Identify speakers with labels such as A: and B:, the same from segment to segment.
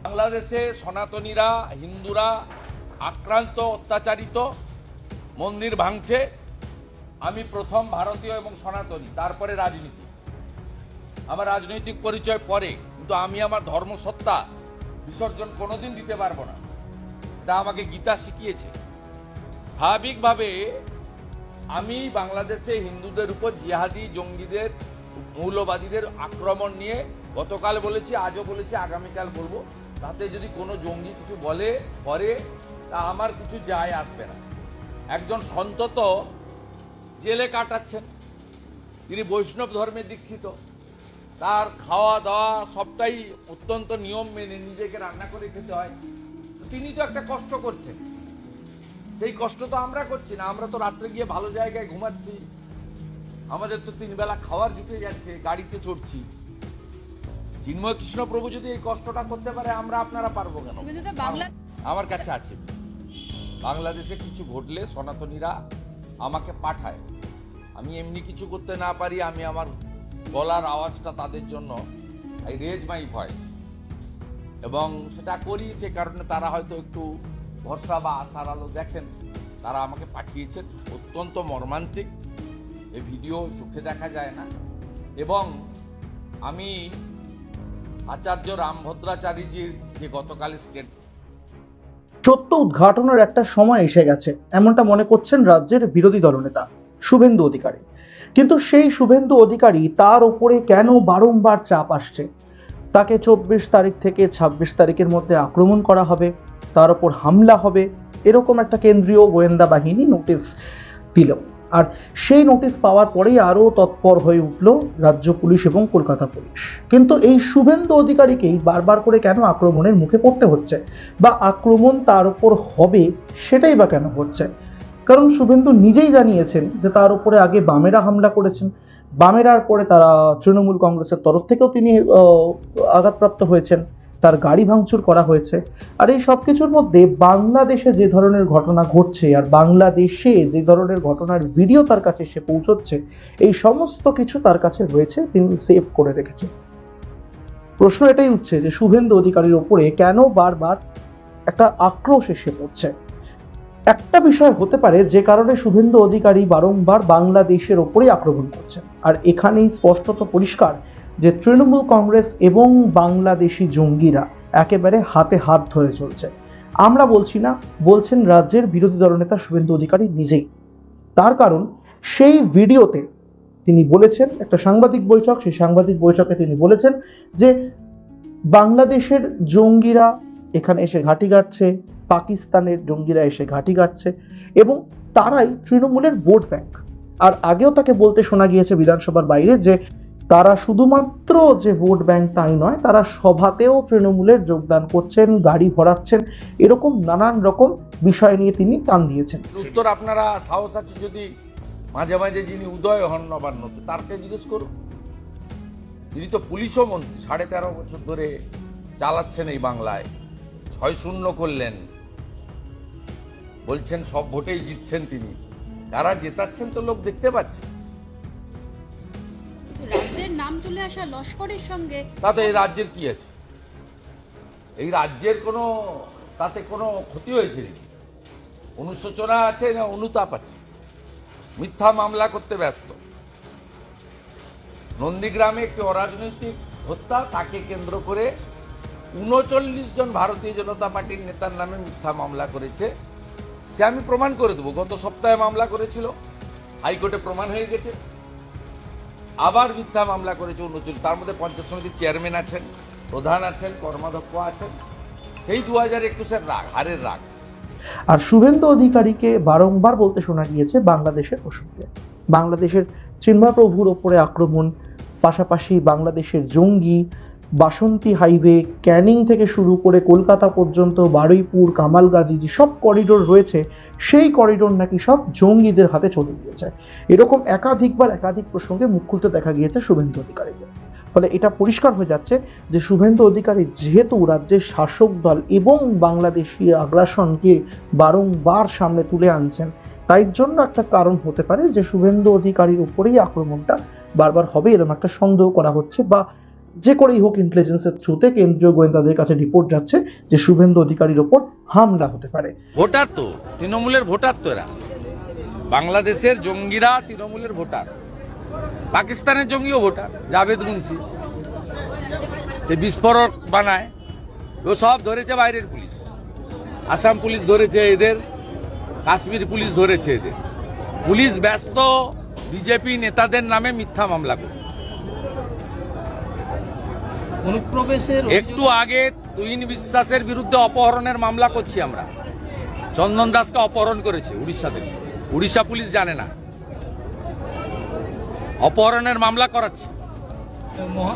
A: বাংলাদেশে সনাতনীরা, হিন্দুরা আক্রান্ত, অত্যাচারিত, মন্দির ভাঙছে। আমি প্রথম ভারতীয় এবং সনাতনী, তারপরে রাজনীতি। আমার রাজনৈতিক পরিচয় পরে, কিন্তু আমি আমার ধর্মসত্তা বিসর্জন কোনোদিন দিতে পারবো না। এটা আমাকে গীতা শিখিয়েছে। স্বাভাবিকভাবে আমি বাংলাদেশে হিন্দুদের উপর জিহাদি, জঙ্গিদের, মৌলবাদীদের আক্রমণ নিয়ে গতকাল বলেছি, আজও বলেছি, আগামীকাল বলবো। তাতে যদি কোনো জঙ্গি কিছু বলে করে, তা আমার কিছু যায় আসবে না। একজন সন্তত জেলে কাটাচ্ছেন, তিনি বৈষ্ণব ধর্মে দীক্ষিত, তার খাওয়া দাওয়া সবটাই অত্যন্ত নিয়ম মেনে নিজেকে রান্না করে খেতে হয়। তিনি তো একটা কষ্ট করছেন, সেই কষ্ট তো আমরা করছি না। আমরা তো রাত্রে গিয়ে ভালো জায়গায় ঘুমাচ্ছি, আমাদের তো 3 বেলা খাওয়ার জুটে যাচ্ছে, গাড়িতে চড়ছি। চিন্ময় কৃষ্ণ প্রভু যদি এই কষ্টটা করতে পারে, আমরা আপনারা পারবো কেন? আমার কাছে আছে, বাংলাদেশে কিছু ঘটলে সনাতনীরা আমাকে পাঠায়। আমি এমনি কিছু করতে না পারি, আমি আমার গলার আওয়াজটা তাদের জন্য, আই রেজ মাই ভয়েস, এবং সেটা করি। সে কারণে তারা হয়তো একটু ভরসা বা আশার আলো দেখেন। তারা আমাকে পাঠিয়েছেন, অত্যন্ত মর্মান্তিক। এই ভিডিও চোখে দেখা যায় না। এবং আমি আচার্য রামভদ্রাচারীজির যে গতকাল স্টেট
B: সত্য উদ্ঘাটনের একটা সময় এসে গেছে, এমনটা মনে করছেন রাজ্যের বিরোধী দলনেতা শুভেন্দু অধিকারী। কিন্তু সেই শুভেন্দু অধিকারী, তার উপরে কেন বারংবার চাপ আসছে? তাকে 24 তারিখ থেকে 26 তারিখের মধ্যে আক্রমণ করা হবে, তার উপর হামলা হবে, এরকম একটা কেন্দ্রীয় গোয়েন্দা বাহিনী নোটিশ দিল। আর সেই নোটিশ পাওয়ার পরেই আরও তৎপর হয়ে উঠল রাজ্য পুলিশ এবং কলকাতা পুলিশ। কিন্তু এই শুভেন্দু অধিকারীকেই বারবার করে কেন আক্রমণের মুখে পড়তে হচ্ছে, বা আক্রমণ তার উপর হবে সেটাই বা কেন হচ্ছে? কারণ শুভেন্দু নিজেই জানিয়েছেন যে তার উপরে আগে বামেরা হামলা করেছেন, বামেরার পরে তারা তৃণমূল কংগ্রেসের তরফ থেকেও তিনি আঘাতপ্রাপ্ত হয়েছেন, তার গাড়ি ভাঙচুর করা হয়েছে। আর এই সব কিছুর মধ্যে বাংলাদেশে যে ধরনের ঘটনা ঘটছে, আর বাংলাদেশে যে ধরনের ঘটনার ভিডিও তার কাছে এসে পৌঁছচ্ছে, এই সমস্ত কিছু তার কাছে রয়েছে, তিনি সেভ করে রেখেছেন। প্রশ্ন এটাই উঠছে যে শুভেন্দু অধিকারীর ওপরে কেন বারবার একটা আক্রোশ এসে পড়ছে। একটা বিষয় হতে পারে যে কারণে শুভেন্দু অধিকারী বারংবার বাংলাদেশের ওপরেই আক্রমণ করছেন। আর এখানেই স্পষ্টত পরিষ্কার যে তৃণমূল কংগ্রেস এবং বাংলাদেশি জঙ্গিরা একেবারে হাতে হাত ধরে চলছে। আমরা বলছি না, বলছেন রাজ্যের বিরোধী দলনেতা শুভেন্দু অধিকারী নিজেই। তার কারণ, সেই ভিডিওতে তিনি বলেছেন, একটা সাংবাদিক বৈঠক, সেই সাংবাদিক বৈঠকে তিনি বলেছেন যে বাংলাদেশের জঙ্গিরা এখানে এসে ঘাঁটি গাড়ছে, পাকিস্তানের জঙ্গিরা এসে ঘাঁটি গাড়ছে, এবং তারাই তৃণমূলের ভোট ব্যাংক। আর আগেও তাকে বলতে শোনা গিয়েছে বিধানসভার বাইরে যে তারা শুধুমাত্র যে ভোট ব্যাংক তাই নয়, তারা সভাতেও তৃণমূলের যোগদান করছেন, গাড়ি ভরাচ্ছেন, এরকম নানান রকম বিষয় নিয়ে তিনি টান দিয়েছেন।
A: উত্তর আপনারা সাহস আছে যদি মাঝে মাঝে যিনি উদয় হন নবান্নতে, তারকে জিজ্ঞেস করুন। তিনি তো পুলিশও মন্ত্রী, 13.5 বছর ধরে চালাচ্ছেন এই বাংলায়। 6-0 করলেন, বলছেন সব ভোটেই জিতছেন তিনি। কারা জেতাচ্ছেন তো লোক দেখতে পাচ্ছে।
C: রাজ্যের নাম চলে আসা লস্করের সঙ্গে
A: তাতে এই রাজ্যের কি আছে? এই রাজ্যের কোনো তাতে কোনো ক্ষতি হয়েছে নাকি? অনুশোচনা আছে না অনুতাপ আছে? মিথ্যা মামলা করতে ব্যস্ত। নন্দীগ্রামে একটি অরাজনৈতিক হত্যা, তাকে কেন্দ্র করে 39 জন ভারতীয় জনতা পার্টির নেতার নামে মিথ্যা মামলা করেছে। সে আমি প্রমাণ করে দেবো। গত সপ্তাহে মামলা করেছিল, হাইকোর্টে প্রমাণ হয়ে গেছে। আবার মিথ্যা মামলা করেছে 39। তার মধ্যে পঞ্চায়েত সমিতির চেয়ারম্যান আছেন, প্রধান আছেন, কর্মাধ্যক্ষ আছেন। সেই 2021-এর রাগ, হারের রাগ।
B: আর শুভেন্দু অধিকারীকে বারংবার বলতে শোনা গিয়েছে বাংলাদেশের প্রসঙ্গে, বাংলাদেশের চিন্ময় প্রভুর ওপরে আক্রমণ, পাশাপাশি বাংলাদেশের জঙ্গি, বাসন্তী হাইওয়ে, ক্যানিং থেকে শুরু করে কলকাতা পর্যন্ত, বারুইপুর, কামালগাজী যে সব করিডোর রয়েছে, সেই করিডোর নাকি সব জঙ্গিদের হাতে চলে গিয়েছে। এরকম একাধিকবার একাধিক প্রসঙ্গে মুখ খুলতে দেখা গিয়েছে শুভেন্দু অধিকারীকে। ফলে এটা পরিষ্কার হয়ে যাচ্ছে যে শুভেন্দু অধিকারী যেহেতু রাজ্যের শাসক দল এবং বাংলাদেশি আগ্রাসনকে বারংবার সামনে তুলে আনছেন, তাই জন্য একটা কারণ হতে পারে যে শুভেন্দু অধিকারীর উপরেই আক্রমণটা বারবার হবে, এরকম একটা সন্দেহ করা হচ্ছে, বা যে করেই হোক ইন্টেলিজেন্সের থ্রুতে কেন্দ্রীয় গোয়েন্দাদের কাছে রিপোর্ট যাচ্ছে যে শুভেন্দু অধিকারীর ওপর হামলা হতে পারে।
A: ভোটার তো তৃণমূলের ভোটার তো এরা, বাংলাদেশের জঙ্গিরা তৃণমূলের ভোটার, পাকিস্তানের জঙ্গিও ভোটার। জাভেদ মুন্সি সে বিস্ফোরক বানায়, ও সব ধরেছে বাইরের পুলিশ, আসাম পুলিশ ধরেছে এদের, কাশ্মীর পুলিশ ধরেছে এদের। পুলিশ ব্যস্ত বিজেপি নেতাদের নামে মিথ্যা মামলা করে।
D: অনুপ্রবেশের
A: একটু আগে তুহিন বিশ্বাসের বিরুদ্ধে অপহরণের মামলা করছি আমরা। চন্দন দাসকে অপহরণ করেছে উড়িষ্যা থেকে, উড়িষ্যা পুলিশ জানে না, অপহরণের মামলা করাচ্ছে।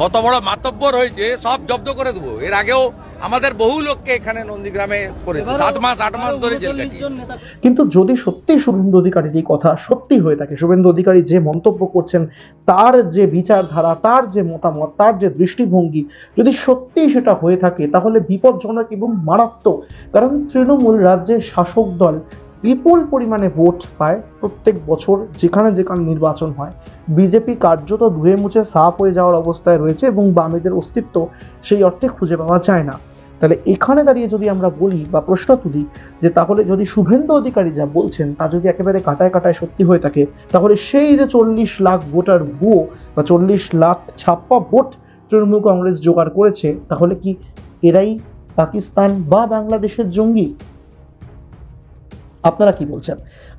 A: কত বড় মাতব্বর হয়েছে, সব জব্দ করে দেবো। এর আগেও আমাদের বহু লোককে এখানে নন্দীগ্রামে করেছে, 7 মাস 8 মাস ধরে জেল কাটিয়েছে।
B: কিন্তু যদি সত্যি শুভেন্দু অধিকারীর এই কথা সত্যি হয়ে থাকে, শুভেন্দু অধিকারী যে মন্তব্য করছেন, তার যে বিচারধারা, তার যে মতামত, তার যে দৃষ্টিভঙ্গি, যদি সত্যি সেটা হয়ে থাকে তাহলে বিপজ্জনক এবং মারাত্মক। কারণ তৃণমূল রাজ্যের শাসক দল বিপুল পরিমাণে ভোট পায় প্রত্যেক বছর যেখানে যেখানে নির্বাচন হয়। বিজেপি কার্যত ধুয়ে মুছে সাফ হয়ে যাওয়ার অবস্থায় রয়েছে এবং বামেদের অস্তিত্ব সেই অর্থে খুঁজে পাওয়া যায় না। তাহলে এখানে দাঁড়িয়ে যদি আমরা বলি বা প্রশ্ন তুলি যে তাহলে যদি শুভেন্দু অধিকারী যা বলছেন তা যদি একেবারে কাটায় কাটায় সত্যি হয়ে থাকে, তাহলে সেই যে 40 লাখ ভোটার ভুয়ো বা 40 লাখ ছাপ্পা ভোট তৃণমূল কংগ্রেস জোগাড় করেছে, তাহলে কি এরাই পাকিস্তান বা বাংলাদেশের জঙ্গি? আপনারা কি বলছেন?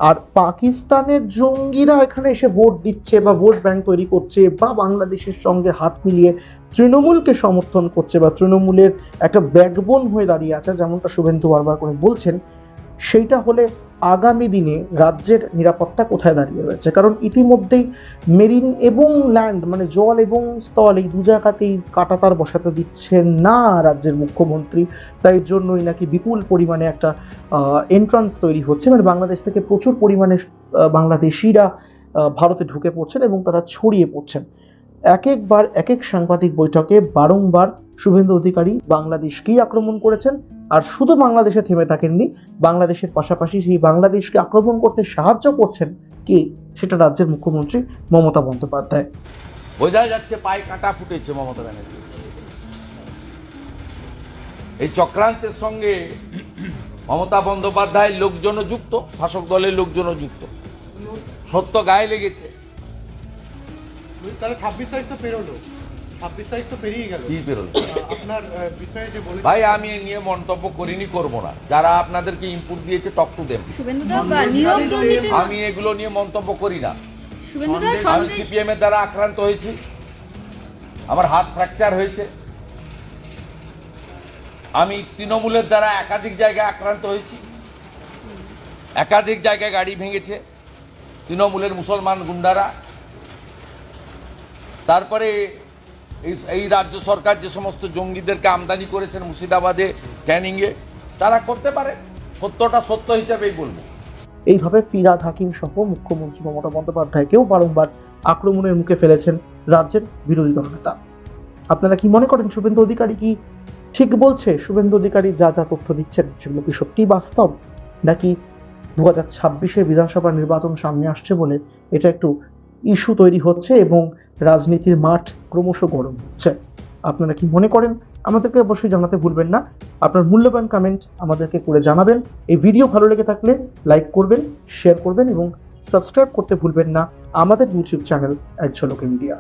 B: আর পাকিস্তানের জঙ্গিরা এখানে এসে ভোট দিচ্ছে বা ভোট ব্যাংক তৈরি করছে বা বাংলাদেশের সঙ্গে হাত মিলিয়ে তৃণমূলকে সমর্থন করছে বা তৃণমূলের একটা ব্যাকবোন হয়ে দাঁড়িয়ে আছে, যেমনটা শুভেন্দু বারবার করে বলছেন, সেইটা হলে আগামী দিনে রাজ্যের নিরাপত্তা কোথায় দাঁড়িয়ে রয়েছে? কারণ ইতিমধ্যেই মেরিন এবং ল্যান্ড মানে জল এবং স্থল এই দু জায়গাতেই কাঁটাতার বসাতে দিচ্ছেন না রাজ্যের মুখ্যমন্ত্রী। তাই জন্যই নাকি বিপুল পরিমাণে একটা এন্ট্রান্স তৈরি হচ্ছে, মানে বাংলাদেশ থেকে প্রচুর পরিমাণে বাংলাদেশিরা ভারতে ঢুকে পড়ছেন এবং তারা ছড়িয়ে পড়ছেন। এক একবার এক এক সাংবাদিক বৈঠকে বারংবার শুভেন্দু অধিকারী বাংলাদেশকেই আক্রমণ করেছেন। আর শুধু বাংলাদেশে থেমে থাকেননি, বাংলাদেশের পাশাপাশি সেই বাংলাদেশকে আক্রমণ করতে সাহায্য করছেন কে? সেটা রাজ্যের মুখ্যমন্ত্রী মমতা বন্দ্যোপাধ্যায়।
A: বোঝা যাচ্ছে পায়ে কাঁটা ফুটেছে মমতা ব্যানার্জি। এই চক্রান্তের সঙ্গে মমতা বন্দ্যোপাধ্যায়ের লোকজনও যুক্ত, শাসক দলের লোকজনও যুক্ত। সত্য গায়ে লেগেছে।
E: তাহলে 26 তারিখ তো পেরোলো, 26 তারিখ তো পেরিয়ে গেল,
A: কি বেরোল?
E: আপনার বিষয়ে যে বলে
A: ভাই আমি এ নিয়ে মন্তব্য করিনি, করব না। যারা আপনাদেরকে ইনপুট দিয়েছে টক টু দেম।
C: শুভেন্দুদা নিয়োগ দুর্নীতি,
A: আমি এগুলো নিয়ে মন্তব্য করি না।
C: শুভেন্দুদা
A: আমি
C: সন্দেশ
A: সিপিএম এর দ্বারা আক্রান্ত হয়েছি, আমার হাত ফ্র্যাকচার হয়েছে। আমি তৃণমূলের দ্বারা একাধিক জায়গায় আক্রান্ত হয়েছি, একাধিক জায়গায় গাড়ি ভেঙেছে তৃণমূলের মুসলমান গুন্ডারা। তারপরে এই রাজ্য সরকার যে সমস্ত জঙ্গিদেরকে আমদানি করেছেন মুর্শিদাবাদে, ক্যানিংয়ে, তারা করতে পারে। সত্যটা সত্য হিসাবেই বলবো।
B: এইভাবে ফিরহাদ হাকিম সহ মুখ্যমন্ত্রী মমতা বন্দ্যোপাধ্যায়কেও বারংবার আক্রমণের মুখে ফেলেছেন রাজ্যের বিরোধী দলনেতা। আপনারা কি মনে করেন শুভেন্দু অধিকারী কি ঠিক বলছে? শুভেন্দু অধিকারী যা যা তথ্য দিচ্ছেন সেগুলো কি সত্যিই বাস্তব, নাকি 2026-এর বিধানসভা নির্বাচন সামনে আসছে বলে এটা একটু ইস্যু তৈরি হচ্ছে এবং রাজনীতির মাঠ ক্রমশ গরম হচ্ছে? আপনারা কি মনে করেন আমাদেরকে অবশ্যই জানাতে ভুলবেন না। আপনার মূল্যবান কমেন্ট আমাদেরকে করে জানাবেন। এই ভিডিও ভালো লেগে থাকলে লাইক করবেন, শেয়ার করবেন এবং সাবস্ক্রাইব করতে ভুলবেন না আমাদের ইউটিউব চ্যানেল এক ঝলক ইন্ডিয়া।